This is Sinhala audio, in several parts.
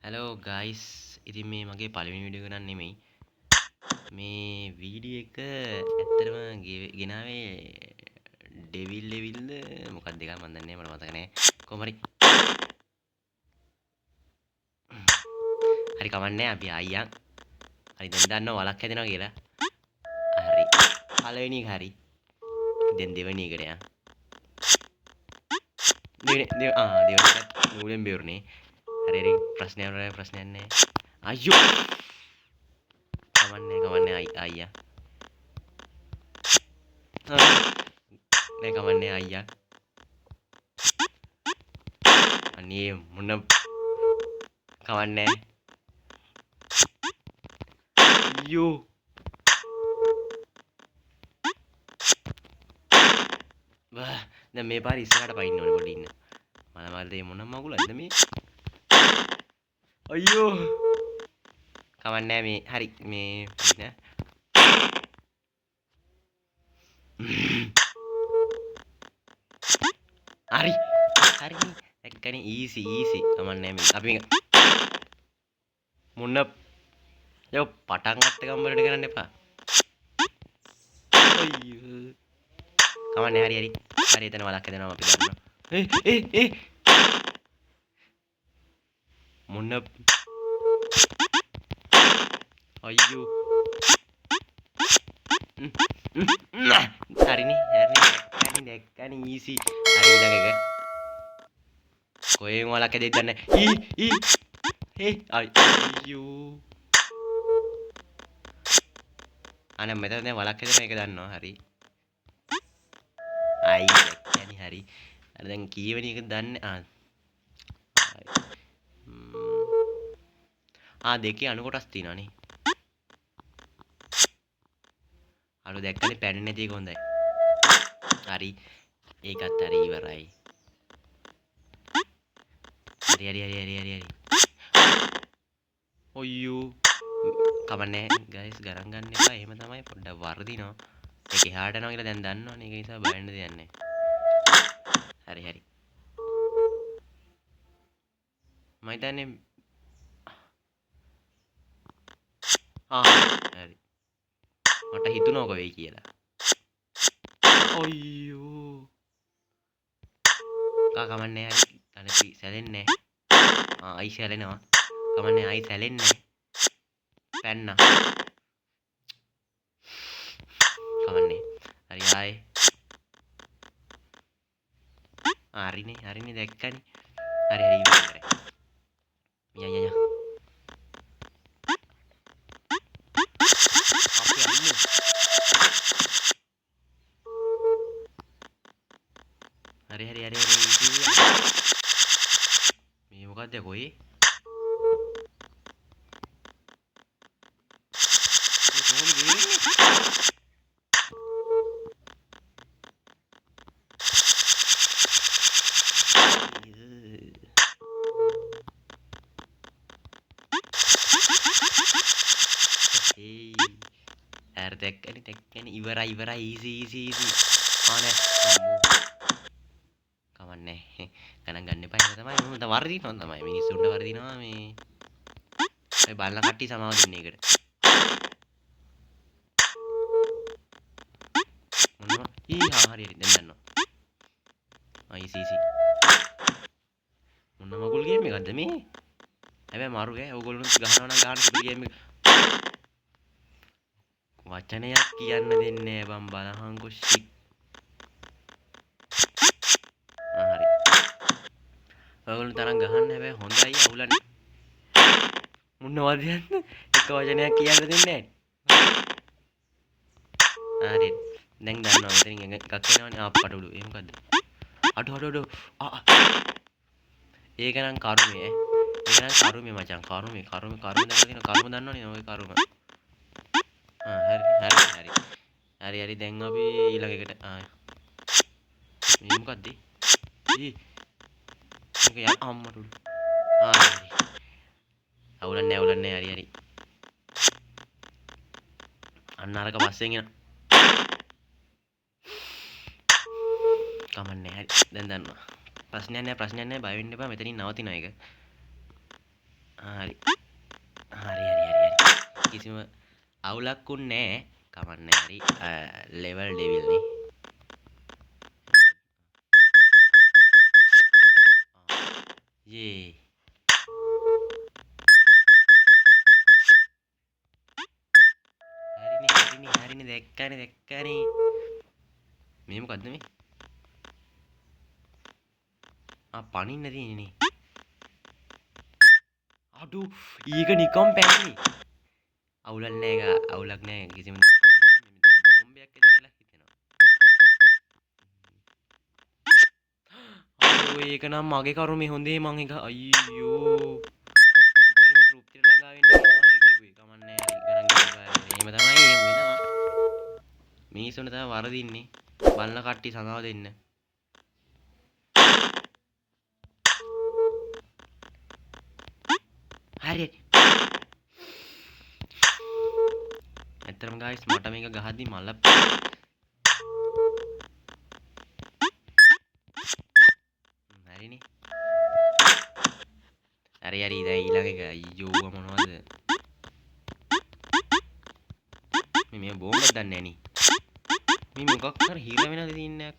හලෝ ගයිස් ඉතින් මේ මගේ පළවෙනි වීඩියෝ එක නන් නෙමෙයි මේ වීඩියෝ එක ඇත්තටම ගෙනාවේ ඩෙවිල් ලෙවිල්ද මොකක්ද එකක් මන් දන්නේ මට මතක නෑ කොහොම හරි කමන්නේ අපි අයියන් හරි දැන් දන්නවා වලක් හැදෙනවා කියලා හරි පළවෙනි එක හරි දැන් දෙවෙනි එකට යන්න දෙවෙනි එකත් නූලෙන් බේරුනේ හරි හරි ප්‍රශ්නයක් නෑ අයියෝ කමන්නේ අයියා නෑ කමන්නේ අයියා අනේ මොන කමන්නේ අයියෝ දැන් මේ පාර ඉස්සරහට පයින්න ඕනේ පොඩි ඉන්න මල මල්දේ මොන මගුලක්ද මේ අයියෝ කමන්නේ මේ හරි මේ නෑ හරි හරි දැක්කනේ ඊසි කමන්නේ මේ අපි මොන යෝ පටන් ගත්ත ගම් වලට කරන්න එපා අයියෝ කමන්නේ හරි එතන වලක් හදනවා අපි ගන්නවා මොන අයියෝ හරිනේ දැක්කනේ ඊසි හරි ඊළඟ එක කොහෙන් වලක් හදෙද්ද දන්නේ අයියෝ අනේ මෙතන දැන් වලක් හදන එක දන්නවා හරි අයි දැක්කනේ හරි අර දැන් කීවෙනි එක දන්නේ දෙකේ අණු කොටස් තියෙනවානේ අර දැක්කනේ පැන්නේ නැති එක හොඳයි හරි ඒකත් හරි ඉවරයි හරි ඔයෝ කමන්නේ ගයිස් ගණන් ගන්න එපා එහෙම තමයි පොඩ්ඩක් වර්ධිනවා ඒක එහාට යනවා කියලා දැන් දන්නවනේ ඒක නිසා බයන්න දෙයක් නැහැ හරි මම හිතන්නේ හරි මට හිතුණා ඔක වෙයි කියලා අයියෝ කමන්නේ හරි අනේ සැලෙන්නේ නැහැ අයි සැලෙනවා කමන්නේ අයි සැලෙන්නේ පැන්නා කමන්නේ හරි ආයේ හරිනේ දැක්කනේ හරි ඉවරයි යා අපි අන්නේ හරි මේ මොකද්ද කොයි දැක්කනේ ඉවරයි ඊසි ආනේ කමන්නේ ගණන් ගන්න එපා ඒක තමයි මම වර්ධිනවා තමයි මිනිස්සුන්ට වර්ධිනවා මේ බලන කට්ටිය සමාව දෙන්න එකට මොනවා හරි දැන් දන්නවා ඊසි මොන මගුල් ගේම් එකක්ද මේ හැබැයි මාරු ගෑ ඕගොල්ලෝ ගහනවා නම් ගහන්න සුපර් ගේම් එක වචනයක් කියන්න දෙන්නේ බම් බලහංකො ෂික් හරි ඔයගොල්ලෝ තරම් ගහන්න හැබැයි හොඳයි අවුලන්නේ මොනවද යන්නේ එක වචනයක් කියන්න දෙන්නේ නැහැ හරි දැන් දන්නවා මෙතනින් එකක් එනවනේ අප්පටුළු ඒ මොකද්ද අඩු ඒක නම් කරුමේ මචං කරුමේ දැකලා තියෙන කරුම දන්නවනේ ඔය කරුම හරි දැන් අපි ඊළඟ එකට මේ මොකද්ද මේක යා අම්මටුළු හරි අවුලන්නේ හරි අන්න අරක පස්සෙන් එන කමන්නේ හරි දැන් දන්නවා ප්‍රශ්නයක් නැහැ බය වෙන්න එපා මෙතනින් නවතින එක හරි. හරි. කිසිම අවුලක් උන්නේ නැහැ. කමන්නේ හරි. ලෙවල් ඩෙවිල් නේ. යේ. හරිනේ දැක්කනේ. මේ මොකද්ද මේ? පනින්න තියෙන්නේ නේ. අඩු ඊක නිකම් පැන්නේ. අවුලක් නෑ කිසිම මෙතන බෝම්බයක් ඇති කියලා හිතෙනවා. අයියෝ ඒක නම් මගේ කරුමේ හොඳේ මං එක අයියෝ. උපරිම තෘප්තියට ළඟා වෙන්න මම කියපුවේ. කමන්නේ හරි ගණන් ගන්න. එහෙම තමයි වෙනවා. මිනිස්සුන්ට තමයි වරදින්නේ. බලන කට්ටිය සමාව දෙන්න. හරි. ඇත්තටම ගායිස් මට මේක ගහද්දි මල හරිනේ. හරි දැන් ඊළඟ එක අයියෝ මොනවද? මේ බෝම්බයක් දන්නේ නැණි. මේ මොකක් කර හිර වෙනද තින්නේ?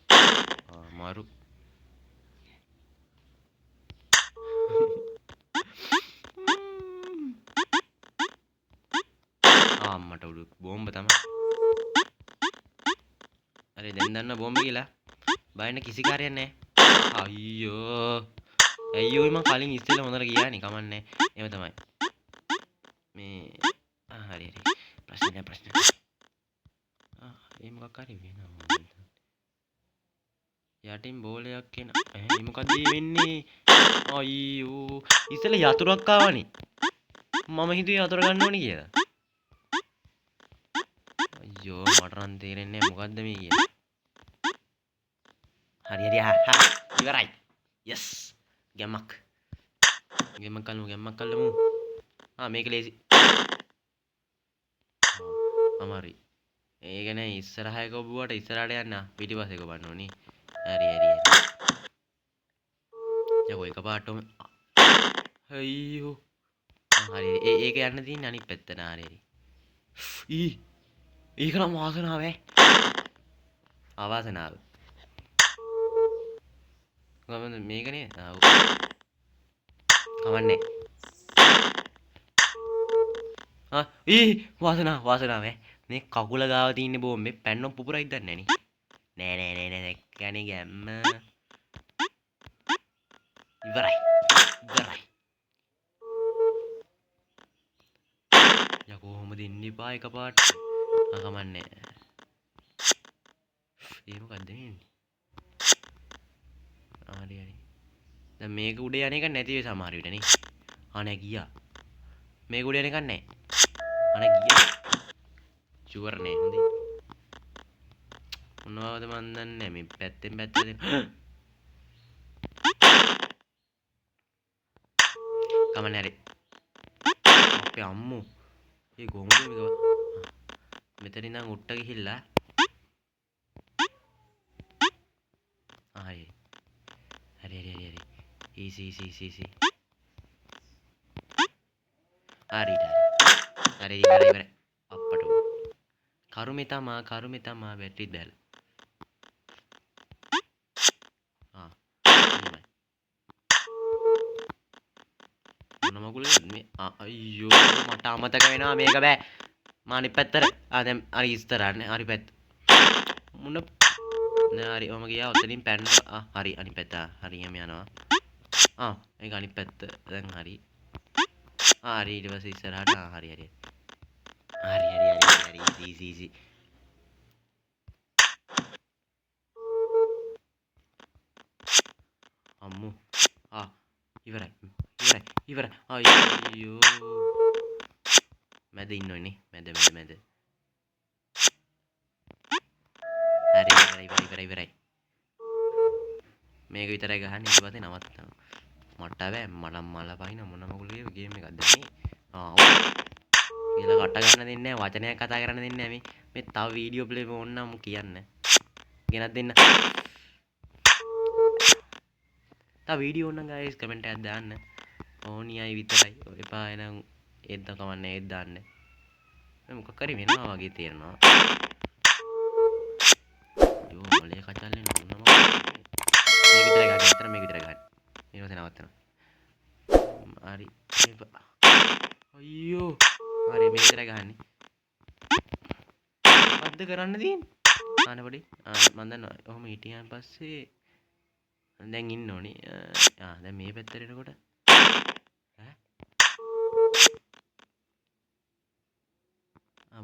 මාරු. අම්මට උඩු බෝම්බ තමයි. හරි දැන් දන්න බෝම්බ කියලා. බයන්න කිසි කාර්යයක් නැහැ. අයියෝ මම කලින් ඉස්සෙල්ලා හොඳට ගියානේ කමන්නේ. එහෙම තමයි. මේ හරි. ප්‍රශ්න. මේ මොකක් හරි වෙනවා. යටින් බෝලයක් එන. මේ මොකද වෙන්නේ? අයියෝ ඉස්සෙල්ලා යතුරක් ආවනේ. මම හිතුවේ යතුර ගන්න ඕනේ කියලා. අයියෝ මට නම් තේරෙන්නේ නැහැ මොකද්ද මේ කියන්නේ. හරි ඉවරයි. yes ගැම්මක් කල්ලමු. මේක ලේසි. අමාරුයි. ඒක නෑ ඉස්සරහ එක ඔබුවට ඉස්සරහට යන්න පිටිපස්සේ කොබන්න ඕනේ. හරි. යකෝ එකපාරටම අයියෝ. හරි ඒක යන්න තියෙන්නේ අනිත් පැත්තට. හරි. ඒක නම් වාසනාව අවාසනාව. ගමන් මේකනේ. කවන්නේ. වාසනාව මේ කකුල ගාව තියෙන බෝම්බේ පැන්නොත් පුපුරයිද දන්නේ නෑ දැක්කනේ ගැම්ම. ඉවරයි. යකෝ කොහොමද ඉන්න එපා එකපාරට. කමන්නේ. ඒ මොකද්ද වෙන්නේ? හරි. දැන් මේක උඩ යන එක නැති වෙයි සමහර විට නේ. නෑ ගියා. මේක උඩ යන එකක් නෑ. ගියා. ෂුවර් නේ හොඳයි. මොනවද මන් දන්නේ මේ පැත්තෙන් කමන්නේ හරි. අපේ අම්මෝ ඒ කොහොමද මේක මෙතන ඉඳන් උට්ට ගිහිල්ලා හරි ඊසි හරි ඉවරයි අප්පට කරුමේ තමා බැටරි දාලා මොන මගුලද මේ අයියෝ මට අමතක වෙනවා මේක බෑ මා අනිත් පැත්තට දැන් හරි ඉස්සරහනේ හරි පැත්ත මොන නෑ හරි ඔම ගියා ඔතනින් පැන්න හරි අනිත් පැත්ත හරියම යනවා ඒක අනිත් පැත්ත දැන් හරි ඊට පස්සේ ඉස්සරහට හරි ඊසි අම්මෝ ඉවරයි අයියෝ මැද ඉන්නෝනේ මැද හරි ඉවරයි මේක විතරයි ගහන්නේ ඊට පස්සේ නවත්තනවා මට බෑ මල පහින මොන මගුලේ ගේම් එකක්ද මේ කියලා කට ගන්න දෙන්නේ නැහැ වචනයක් කතා කරන්න දෙන්නේ නැහැ මේ තව වීඩියෝ ප්ලේ ඕනනම් කියන්න ගෙනත් දෙන්න තව වීඩියෝ ඕනනම් ගයිස් කමෙන්ට් එකක් දාන්න ඕනියයි විතරයි. එපා එනම් ඒත් කමන්නේ ඒත් දාන්න. මොකක් හරි වෙනවා වගේ තේරෙනවා. යෝ මොලේ කචල්ලේ නෝනම. මේක විතරයි ගන්න. අතන මේක විතරයි ගන්න. ඊට පස්සේ නවත්තනවා. හරි. අයියෝ. හරි මේක විතරයි ගහන්නේ. මොකද්ද කරන්න තියෙන්නේ? ආන පොඩි. මම දන්නවා. ඔහොම හිටියන් පස්සේ දැන් ඉන්න ඕනේ. දැන් මේ පැත්තට එනකොට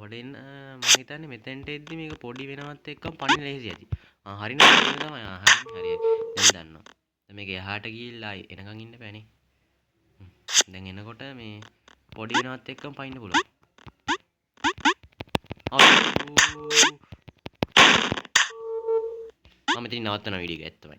වඩෙන් මම හිතන්නේ මෙතෙන්ට එද්දි මේක පොඩි වෙනවත් එක්කම පණින ලේසි ඇති. හරිනේ ඒක තමයි. හරි. දැන් දන්නවා. දැන් මේක එහාට ගිහිල්ලා එනකන් ඉන්න බෑනේ. දැන් එනකොට මේ පොඩි වෙනවත් එක්කම පයින්න පුළුවන්. මම මෙතන නවත්තන වීඩියෝ එක ඇත්තමයි.